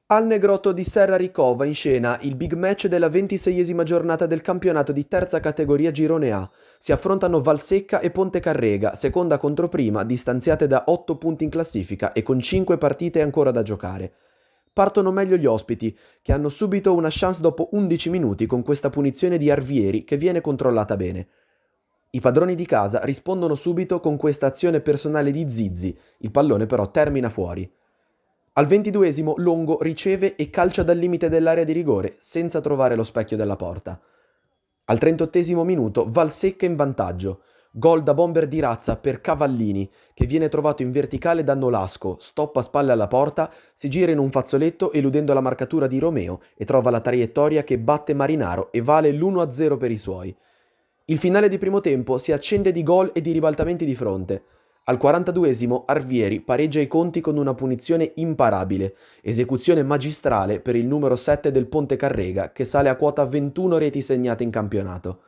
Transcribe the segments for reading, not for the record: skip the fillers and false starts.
Al Negrotto di Serra Ricova in scena il big match della 26esima giornata del campionato di terza categoria Girone A. Si affrontano Valsecca e Pontecarrega, seconda contro prima, distanziate da 8 punti in classifica e con 5 partite ancora da giocare. Partono meglio gli ospiti, che hanno subito una chance dopo 11 minuti con questa punizione di Arvieri che viene controllata bene. I padroni di casa rispondono subito con questa azione personale di Zizzi, il pallone però termina fuori. Al 22esimo Longo riceve e calcia dal limite dell'area di rigore senza trovare lo specchio della porta. Al 38esimo minuto Valsecca in vantaggio. Gol da bomber di razza per Cavallini, che viene trovato in verticale da Nolasco, stoppa a spalle alla porta, si gira in un fazzoletto eludendo la marcatura di Romeo e trova la traiettoria che batte Marinaro e vale l'1-0 per i suoi. Il finale di primo tempo si accende di gol e di ribaltamenti di fronte. Al 42esimo Arvieri pareggia i conti con una punizione imparabile, esecuzione magistrale per il numero 7 del Pontecarrega che sale a quota 21 reti segnate in campionato.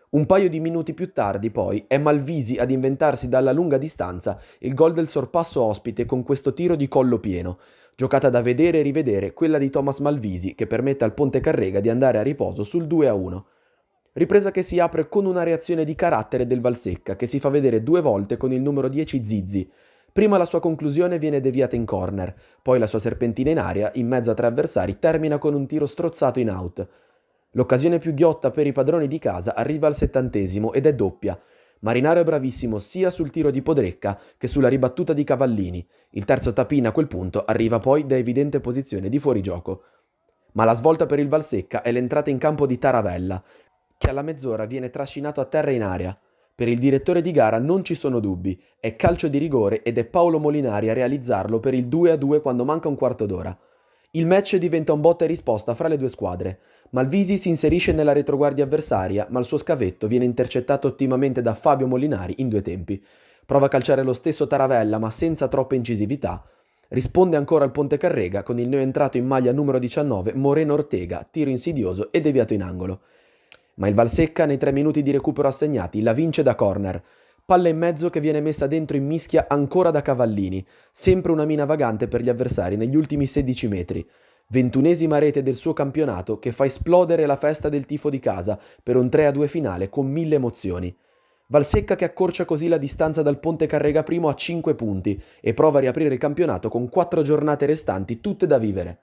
Un paio di minuti più tardi, poi, è Malvisi ad inventarsi dalla lunga distanza il gol del sorpasso ospite con questo tiro di collo pieno, giocata da vedere e rivedere quella di Thomas Malvisi che permette al Pontecarrega di andare a riposo sul 2-1. Ripresa che si apre con una reazione di carattere del Valsecca che si fa vedere due volte con il numero 10 Zizzi. Prima la sua conclusione viene deviata in corner, poi la sua serpentina in aria, in mezzo a tre avversari, termina con un tiro strozzato in out. L'occasione più ghiotta per i padroni di casa arriva al 70esimo ed è doppia. Marinaro è bravissimo sia sul tiro di Podrecca che sulla ribattuta di Cavallini. Il terzo tapin a quel punto arriva poi da evidente posizione di fuorigioco. Ma la svolta per il Valsecca è l'entrata in campo di Taravella, che alla mezz'ora viene trascinato a terra in aria. Per il direttore di gara non ci sono dubbi, è calcio di rigore ed è Paolo Molinari a realizzarlo per il 2-2 quando manca un quarto d'ora. Il match diventa un botta e risposta fra le due squadre. Malvisi si inserisce nella retroguardia avversaria, ma il suo scavetto viene intercettato ottimamente da Fabio Molinari in due tempi. Prova a calciare lo stesso Taravella, ma senza troppa incisività. Risponde ancora il Pontecarrega con il neoentrato in maglia numero 19 Moreno Ortega, tiro insidioso e deviato in angolo. Ma il Valsecca nei 3 minuti di recupero assegnati la vince da corner. Palla in mezzo che viene messa dentro in mischia ancora da Cavallini, sempre una mina vagante per gli avversari negli ultimi 16 metri. 21esima rete del suo campionato che fa esplodere la festa del tifo di casa per un 3-2 finale con 1000 emozioni. Valsecca che accorcia così la distanza dal Pontecarrega primo a 5 punti e prova a riaprire il campionato con 4 giornate restanti tutte da vivere.